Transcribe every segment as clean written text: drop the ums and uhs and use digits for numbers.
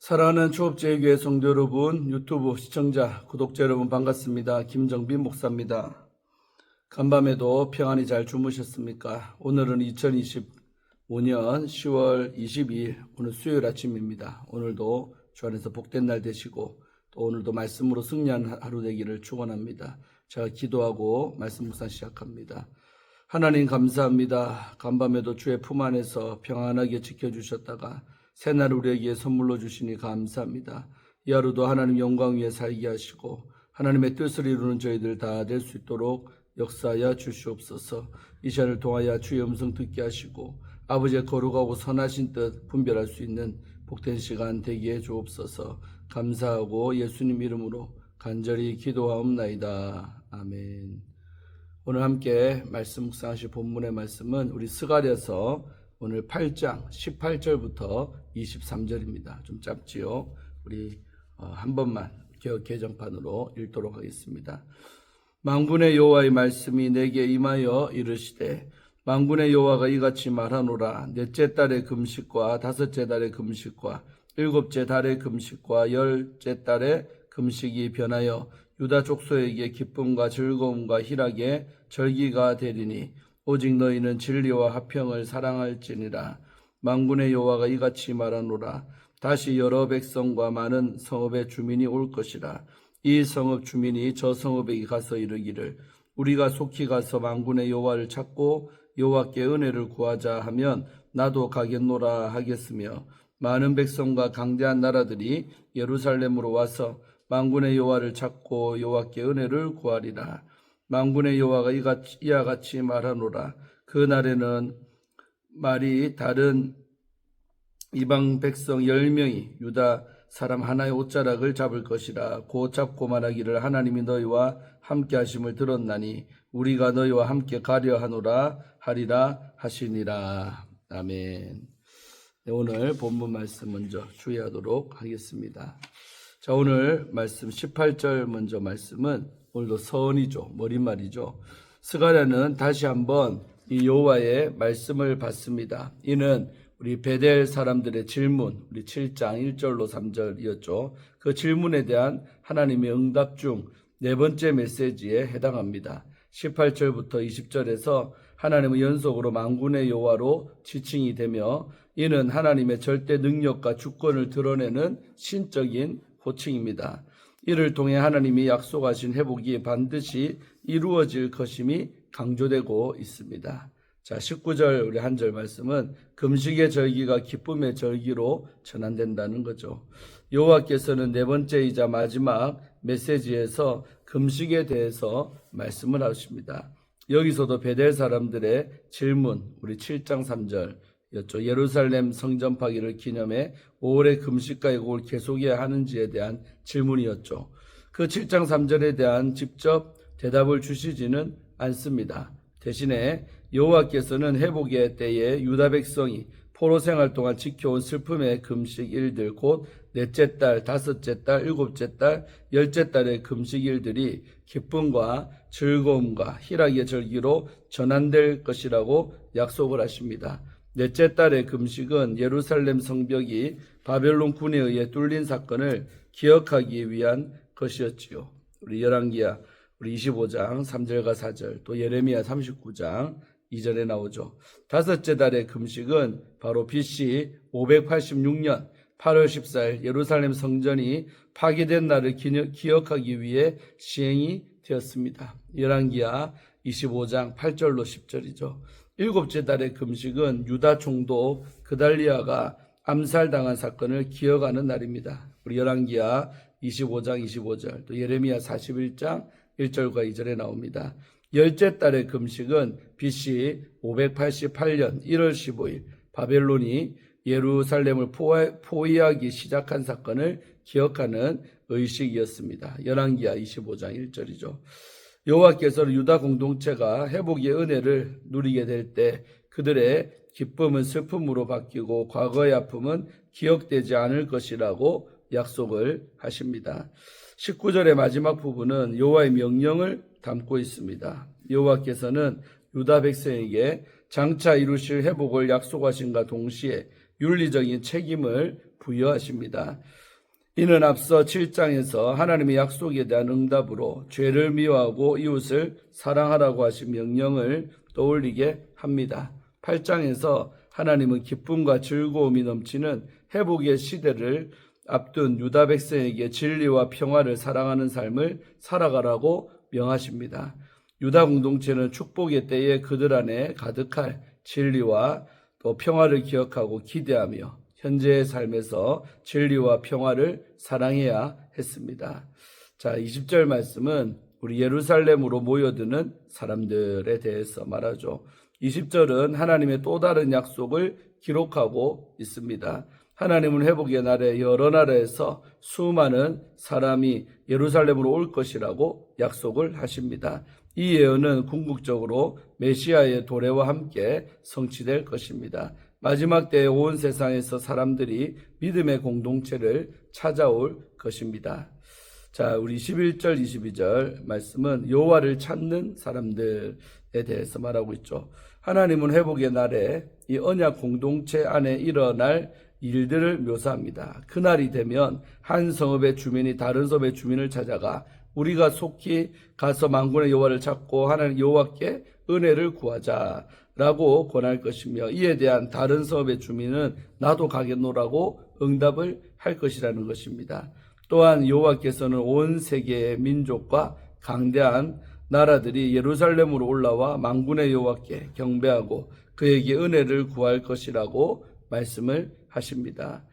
사랑하는 초업제일교회 성도 여러분, 유튜브 시청자, 구독자 여러분 반갑습니다. 김정빈 목사입니다. 간밤에도 평안히 잘 주무셨습니까? 오늘은 2025년 10월 22일 오늘 수요일 아침입니다. 오늘도 주 안에서 복된 날 되시고 또 오늘도 말씀으로 승리한 하루 되기를 축원합니다. 제가 기도하고 말씀 묵상 시작합니다. 하나님 감사합니다. 간밤에도 주의 품 안에서 평안하게 지켜주셨다가 새날 우리에게 선물로 주시니 감사합니다. 이 하루도 하나님 영광 위에 살게 하시고 하나님의 뜻을 이루는 저희들 다 될 수 있도록 역사하여 주시옵소서. 이 시간을 통하여 주의 음성 듣게 하시고 아버지의 거룩하고 선하신 뜻 분별할 수 있는 복된 시간 되게 해 주옵소서. 감사하고 예수님 이름으로 간절히 기도하옵나이다. 아멘. 오늘 함께 말씀 묵상하실 본문의 말씀은 우리 스가랴서 오늘 8장 18절부터 23절입니다. 좀 짧지요. 우리 한 번만 개정판으로 읽도록 하겠습니다. 만군의 여호와의 말씀이 내게 임하여 이르시되 만군의 여호와가 이같이 말하노라. 넷째 달의 금식과 다섯째 달의 금식과 일곱째 달의 금식과 열째 달의 금식이 변하여 유다 족속에게 기쁨과 즐거움과 희락의 절기가 되리니 오직 너희는 진리와 화평을 사랑할지니라. 만군의 여호와가 이같이 말하노라. 다시 여러 백성과 많은 성읍의 주민이 올 것이라. 이 성읍 주민이 저 성읍에 가서 이르기를 우리가 속히 가서 만군의 여호와를 찾고 여호와께 은혜를 구하자 하면 나도 가겠노라 하겠으며 많은 백성과 강대한 나라들이 예루살렘으로 와서 만군의 여호와를 찾고 여호와께 은혜를 구하리라. 만군의 여호와가 이와 같이 말하노라. 그 날에는 말이 다른 이방 백성 10명이 유다 사람 하나의 옷자락을 잡을 것이라. 곧 잡고 말하기를 하나님이 너희와 함께 하심을 들었나니 우리가 너희와 함께 가려 하노라 하리라 하시니라. 아멘. 네, 오늘 본문 말씀 먼저 주의하도록 하겠습니다. 자, 오늘 말씀 18절 먼저 말씀은 오늘도 서언이죠. 머릿말이죠. 스가랴는 다시 한번 이 여호와의 말씀을 받습니다. 이는 우리 베델 사람들의 질문, 우리 7장 1절로 3절이었죠. 그 질문에 대한 하나님의 응답 중 네 번째 메시지에 해당합니다. 18절부터 20절에서 하나님은 연속으로 만군의 여호와로 지칭이 되며 이는 하나님의 절대 능력과 주권을 드러내는 신적인 호칭입니다. 이를 통해 하나님이 약속하신 회복이 반드시 이루어질 것임이 강조되고 있습니다. 자, 19절 우리 한 절 말씀은 금식의 절기가 기쁨의 절기로 전환된다는 거죠. 여호와께서는 네 번째이자 마지막 메시지에서 금식에 대해서 말씀을 하십니다. 여기서도 베델 사람들의 질문, 우리 7장 3절이었죠. 예루살렘 성전 파기를 기념해 5월의 금식과 예곡을 계속해야 하는지에 대한 질문이었죠. 그 7장 3절에 대한 직접 대답을 주시지는 않습니다. 대신에 여호와께서는 회복의 때에 유다 백성이 포로 생활 동안 지켜온 슬픔의 금식 일들, 곧 넷째 달, 다섯째 달, 일곱째 달, 열째 달의 금식 일들이 기쁨과 즐거움과 희락의 절기로 전환될 것이라고 약속을 하십니다. 넷째 달의 금식은 예루살렘 성벽이 바벨론 군에 의해 뚫린 사건을 기억하기 위한 것이었지요. 우리 열왕기야 우리 25장 3절과 4절, 또 예레미야 39장 2절에 나오죠. 다섯째 달의 금식은 바로 BC 586년 8월 14일 예루살렘 성전이 파괴된 날을 기억하기 위해 시행이 되었습니다. 열왕기야 25장 8절로 10절이죠. 일곱째 달의 금식은 유다 총독 그달리아가 암살당한 사건을 기억하는 날입니다. 우리 열왕기야 25장 25절, 또 예레미야 41장 1절과 2절에 나옵니다. 열째 달의 금식은 BC 588년 1월 15일 바벨론이 예루살렘을 포위하기 시작한 사건을 기억하는 의식이었습니다. 열왕기야 25장 1절이죠. 여호와께서는 유다 공동체가 회복의 은혜를 누리게 될 때 그들의 기쁨은 슬픔으로 바뀌고 과거의 아픔은 기억되지 않을 것이라고 약속을 하십니다. 19절의 마지막 부분은 여호와의 명령을 담고 있습니다. 여호와께서는 유다 백성에게 장차 이루실 회복을 약속하신과 동시에 윤리적인 책임을 부여하십니다. 이는 앞서 7장에서 하나님의 약속에 대한 응답으로 죄를 미워하고 이웃을 사랑하라고 하신 명령을 떠올리게 합니다. 8장에서 하나님은 기쁨과 즐거움이 넘치는 회복의 시대를 앞둔 유다 백성에게 진리와 평화를 사랑하는 삶을 살아가라고 명하십니다. 유다 공동체는 축복의 때에 그들 안에 가득할 진리와 또 평화를 기억하고 기대하며 현재의 삶에서 진리와 평화를 사랑해야 했습니다. 자, 20절 말씀은 우리 예루살렘으로 모여드는 사람들에 대해서 말하죠. 20절은 하나님의 또 다른 약속을 기록하고 있습니다. 하나님은 회복의 날에 여러 나라에서 수많은 사람이 예루살렘으로 올 것이라고 약속을 하십니다. 이 예언은 궁극적으로 메시아의 도래와 함께 성취될 것입니다. 마지막 때에 온 세상에서 사람들이 믿음의 공동체를 찾아올 것입니다. 자, 우리 11절, 22절 말씀은 여호와를 찾는 사람들에 대해서 말하고 있죠. 하나님은 회복의 날에 이 언약 공동체 안에 일어날 일들을 묘사합니다. 그날이 되면 한 성읍의 주민이 다른 성읍의 주민을 찾아가 우리가 속히 가서 만군의 여호와를 찾고 하나님 여호와께 은혜를 구하자라고 권할 것이며 이에 대한 다른 성읍의 주민은 나도 가겠노라고 응답을 할 것이라는 것입니다. 또한 여호와께서는 온 세계의 민족과 강대한 나라들이 예루살렘으로 올라와 만군의 여호와께 경배하고 그에게 은혜를 구할 것이라고 말씀을 하십니다.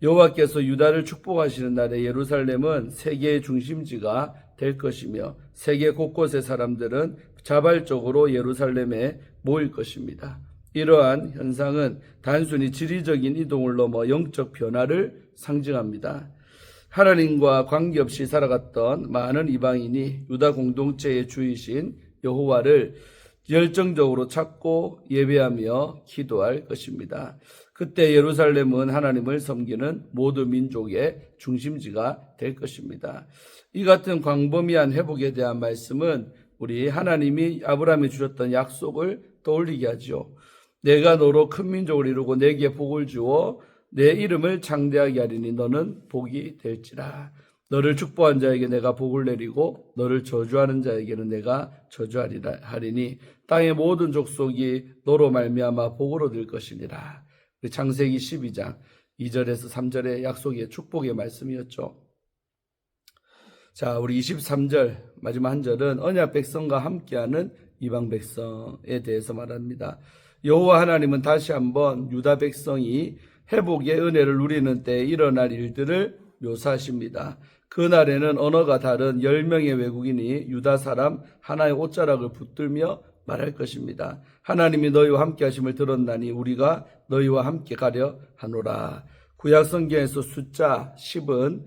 여호와께서 유다를 축복하시는 날에 예루살렘은 세계의 중심지가 될 것이며 세계 곳곳의 사람들은 자발적으로 예루살렘에 모일 것입니다. 이러한 현상은 단순히 지리적인 이동을 넘어 영적 변화를 상징합니다. 하나님과 관계없이 살아갔던 많은 이방인이 유다 공동체의 주이신 여호와를 열정적으로 찾고 예배하며 기도할 것입니다. 그때 예루살렘은 하나님을 섬기는 모든 민족의 중심지가 될 것입니다. 이 같은 광범위한 회복에 대한 말씀은 우리 하나님이 아브라함에 주셨던 약속을 떠올리게 하죠. 내가 너로 큰 민족을 이루고 내게 복을 주어 내 이름을 창대하게 하리니 너는 복이 될지라. 너를 축복한 자에게 내가 복을 내리고 너를 저주하는 자에게는 내가 저주하리니 땅의 모든 족속이 너로 말미암아 복으로 될 것이니라. 창세기 12장 2절에서 3절의 약속의 축복의 말씀이었죠. 자, 우리 23절 마지막 한 절은 언약 백성과 함께하는 이방 백성에 대해서 말합니다. 여호와 하나님은 다시 한번 유다 백성이 회복의 은혜를 누리는 때에 일어날 일들을 묘사하십니다. 그날에는 언어가 다른 10명의 외국인이 유다 사람 하나의 옷자락을 붙들며 말할 것입니다. 하나님이 너희와 함께 하심을 들었나니 우리가 너희와 함께 가려 하노라. 구약 성경에서 숫자 10은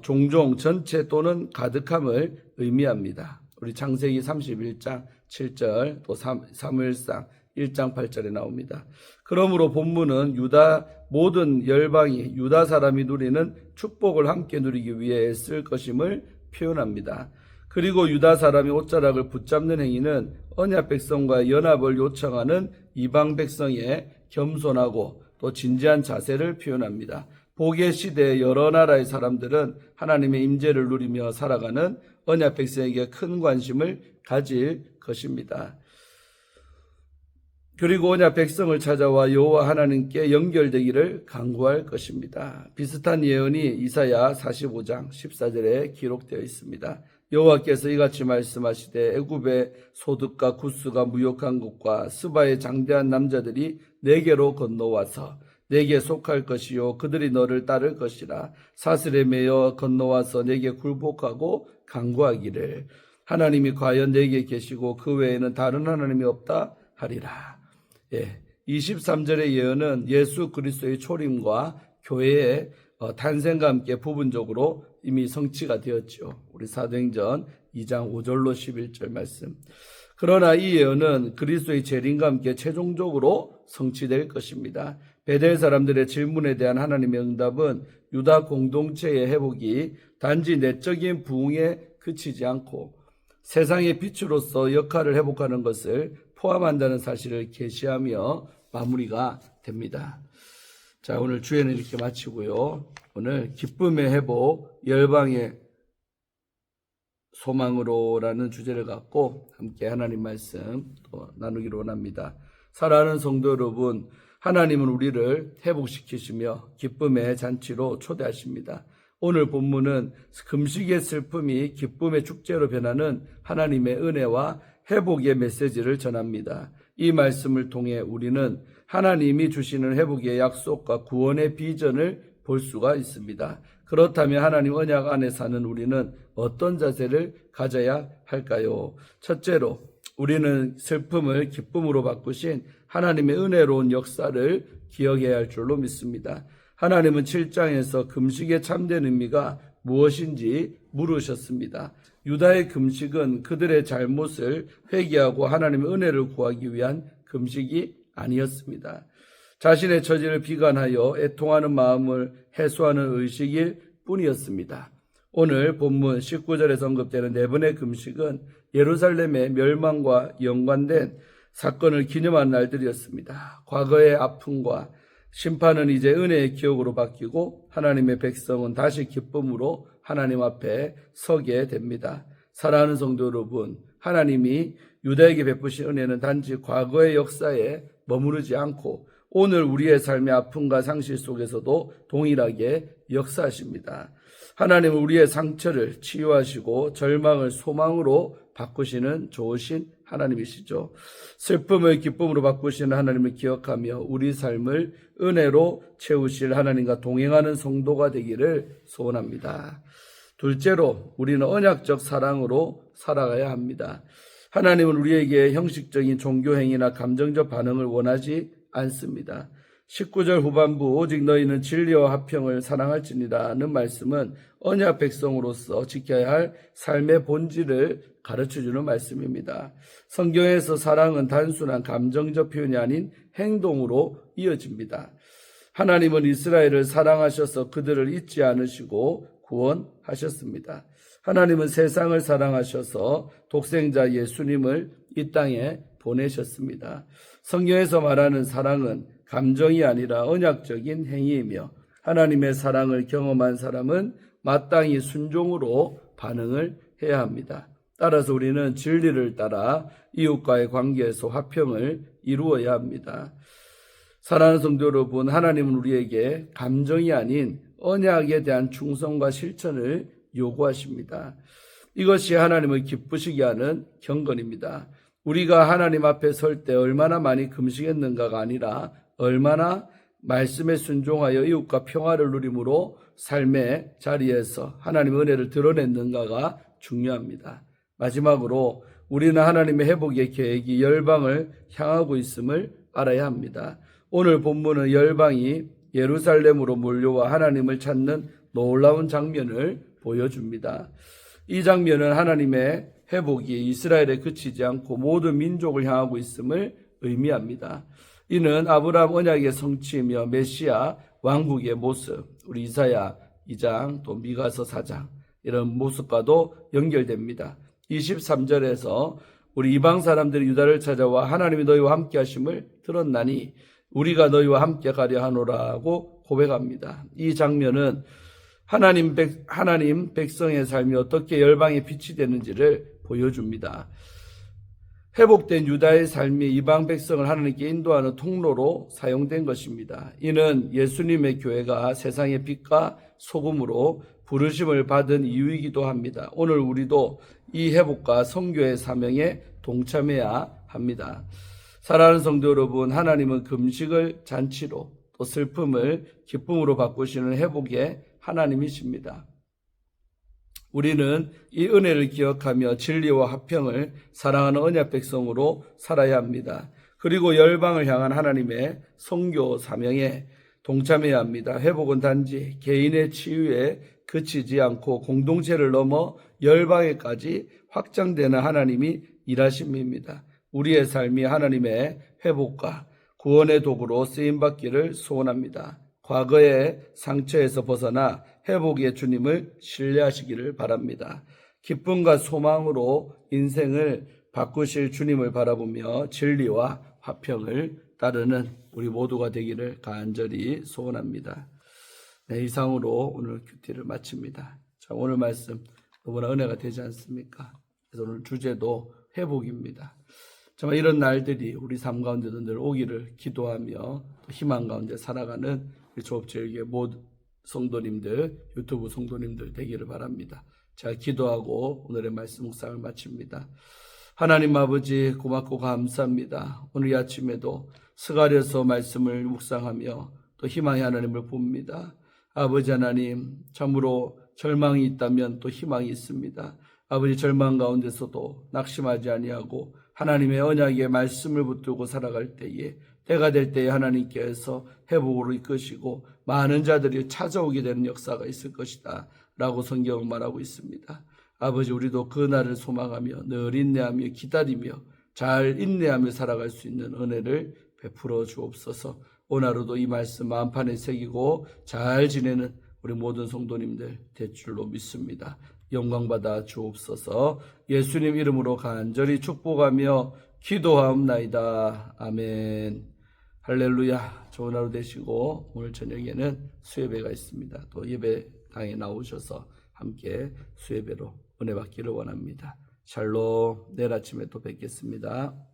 종종 전체 또는 가득함을 의미합니다. 우리 창세기 31장 7절 또 사무엘상 1장 8절에 나옵니다. 그러므로 본문은 유다 모든 열방이 유다 사람이 누리는 축복을 함께 누리기 위해 애쓸 것임을 표현합니다. 그리고 유다 사람이 옷자락을 붙잡는 행위는 언약 백성과 연합을 요청하는 이방 백성의 겸손하고 또 진지한 자세를 표현합니다. 복의 시대의 여러 나라의 사람들은 하나님의 임재를 누리며 살아가는 언약 백성에게 큰 관심을 가질 것입니다. 그리고 언약 백성을 찾아와 여호와 하나님께 연결되기를 간구할 것입니다. 비슷한 예언이 이사야 45장 14절에 기록되어 있습니다. 여호와께서 이같이 말씀하시되 애굽의 소득과 구스가 무역한 것과 스바의 장대한 남자들이 내게로 건너와서 내게 속할 것이요 그들이 너를 따를 것이라. 사슬에 매여 건너와서 내게 굴복하고 간구하기를 하나님이 과연 내게 계시고 그 외에는 다른 하나님이 없다 하리라. 23절의 예언은 예수 그리스도의 초림과 교회의 탄생과 함께 부분적으로 이미 성취가 되었죠. 우리 사도행전 2장 5절로 11절 말씀. 그러나 이 예언은 그리스도의 재림과 함께 최종적으로 성취될 것입니다. 베델 사람들의 질문에 대한 하나님의 응답은 유다 공동체의 회복이 단지 내적인 부흥에 그치지 않고 세상의 빛으로서 역할을 회복하는 것을 포함한다는 사실을 계시하며 마무리가 됩니다. 자, 오늘 주에는 이렇게 마치고요. 오늘 기쁨의 회복, 열방의 소망으로라는 주제를 갖고 함께 하나님 말씀 또 나누기로 원합니다. 사랑하는 성도 여러분, 하나님은 우리를 회복시키시며 기쁨의 잔치로 초대하십니다. 오늘 본문은 금식의 슬픔이 기쁨의 축제로 변하는 하나님의 은혜와 회복의 메시지를 전합니다. 이 말씀을 통해 우리는 하나님이 주시는 회복의 약속과 구원의 비전을 볼 수가 있습니다. 그렇다면 하나님 언약 안에 사는 우리는 어떤 자세를 가져야 할까요? 첫째로 우리는 슬픔을 기쁨으로 바꾸신 하나님의 은혜로운 역사를 기억해야 할 줄로 믿습니다. 하나님은 7장에서 금식의 참된 의미가 무엇인지 물으셨습니다. 유다의 금식은 그들의 잘못을 회개하고 하나님의 은혜를 구하기 위한 금식이 아니었습니다. 자신의 처지를 비관하여 애통하는 마음을 해소하는 의식일 뿐이었습니다. 오늘 본문 19절에서 언급되는 네 번의 금식은 예루살렘의 멸망과 연관된 사건을 기념한 날들이었습니다. 과거의 아픔과 심판은 이제 은혜의 기억으로 바뀌고 하나님의 백성은 다시 기쁨으로 하나님 앞에 서게 됩니다. 사랑하는 성도 여러분, 하나님이 유다에게 베푸신 은혜는 단지 과거의 역사에 머무르지 않고 오늘 우리의 삶의 아픔과 상실 속에서도 동일하게 역사하십니다. 하나님은 우리의 상처를 치유하시고 절망을 소망으로 바꾸시는 좋으신 하나님이시죠. 슬픔을 기쁨으로 바꾸시는 하나님을 기억하며 우리 삶을 은혜로 채우실 하나님과 동행하는 성도가 되기를 소원합니다. 둘째로 우리는 언약적 사랑으로 살아가야 합니다. 하나님은 우리에게 형식적인 종교행위나 감정적 반응을 원하지 않습니다. 19절 후반부 오직 너희는 진리와 화평을 사랑할지니라는 말씀은 언약 백성으로서 지켜야 할 삶의 본질을 가르쳐주는 말씀입니다. 성경에서 사랑은 단순한 감정적 표현이 아닌 행동으로 이어집니다. 하나님은 이스라엘을 사랑하셔서 그들을 잊지 않으시고 구원하셨습니다. 하나님은 세상을 사랑하셔서 독생자 예수님을 이 땅에 보내셨습니다. 성경에서 말하는 사랑은 감정이 아니라 언약적인 행위이며 하나님의 사랑을 경험한 사람은 마땅히 순종으로 반응을 해야 합니다. 따라서 우리는 진리를 따라 이웃과의 관계에서 화평을 이루어야 합니다. 사랑하는 성도 여러분, 하나님은 우리에게 감정이 아닌 언약에 대한 충성과 실천을 요구하십니다. 이것이 하나님을 기쁘시게 하는 경건입니다. 우리가 하나님 앞에 설 때 얼마나 많이 금식했는가가 아니라 얼마나 말씀에 순종하여 이웃과 평화를 누림으로 삶의 자리에서 하나님의 은혜를 드러냈는가가 중요합니다. 마지막으로 우리는 하나님의 회복의 계획이 열방을 향하고 있음을 알아야 합니다. 오늘 본문은 열방이 예루살렘으로 몰려와 하나님을 찾는 놀라운 장면을 보여줍니다. 이 장면은 하나님의 회복이 이스라엘에 그치지 않고 모든 민족을 향하고 있음을 의미합니다. 이는 아브라함 언약의 성취이며 메시아 왕국의 모습, 우리 이사야 2장 또 미가서 4장 이런 모습과도 연결됩니다. 23절에서 우리 이방 사람들이 유다를 찾아와 하나님이 너희와 함께 하심을 들었나니 우리가 너희와 함께 가려 하노라고 고백합니다. 이 장면은 하나님 백성의 삶이 어떻게 열방에 빛이 되는지를 보여줍니다. 회복된 유다의 삶이 이방 백성을 하나님께 인도하는 통로로 사용된 것입니다. 이는 예수님의 교회가 세상의 빛과 소금으로 부르심을 받은 이유이기도 합니다. 오늘 우리도 이 회복과 선교의 사명에 동참해야 합니다. 사랑하는 성도 여러분, 하나님은 금식을 잔치로 또 슬픔을 기쁨으로 바꾸시는 회복의 하나님이십니다. 우리는 이 은혜를 기억하며 진리와 화평을 사랑하는 언약 백성으로 살아야 합니다. 그리고 열방을 향한 하나님의 선교 사명에 동참해야 합니다. 회복은 단지 개인의 치유에 그치지 않고 공동체를 넘어 열방에까지 확장되는 하나님이 일하심입니다. 우리의 삶이 하나님의 회복과 구원의 도구로 쓰임받기를 소원합니다. 과거의 상처에서 벗어나 회복의 주님을 신뢰하시기를 바랍니다. 기쁨과 소망으로 인생을 바꾸실 주님을 바라보며 진리와 화평을 따르는 우리 모두가 되기를 간절히 소원합니다. 네, 이상으로 오늘 큐티를 마칩니다. 자, 오늘 말씀 너무나 은혜가 되지 않습니까? 그래서 오늘 주제도 회복입니다. 정말 이런 날들이 우리 삶 가운데도 늘 오기를 기도하며 또 희망 가운데 살아가는 우리 조업제일교회 모든 성도님들, 유튜브 성도님들 되기를 바랍니다. 자, 기도하고 오늘의 말씀 묵상을 마칩니다. 하나님 아버지 고맙고 감사합니다. 오늘 이 아침에도 스가랴서 말씀을 묵상하며 또 희망의 하나님을 봅니다. 아버지 하나님, 참으로 절망이 있다면 또 희망이 있습니다. 아버지, 절망 가운데서도 낙심하지 아니하고 하나님의 언약의 말씀을 붙들고 살아갈 때에, 때가 될 때에 하나님께서 회복으로 이끄시고 많은 자들이 찾아오게 되는 역사가 있을 것이다 라고 성경은 말하고 있습니다. 아버지, 우리도 그 날을 소망하며 늘 인내하며 기다리며 잘 인내하며 살아갈 수 있는 은혜를 베풀어 주옵소서. 오늘 하루도 이 말씀 마음판에 새기고 잘 지내는 우리 모든 성도님들 될 줄로 믿습니다. 영광받아 주옵소서. 예수님 이름으로 간절히 축복하며 기도하옵나이다. 아멘. 할렐루야. 좋은 하루 되시고 오늘 저녁에는 수예배가 있습니다. 또 예배당에 나오셔서 함께 수예배로 은혜 받기를 원합니다. 샬롬. 내일 아침에 또 뵙겠습니다.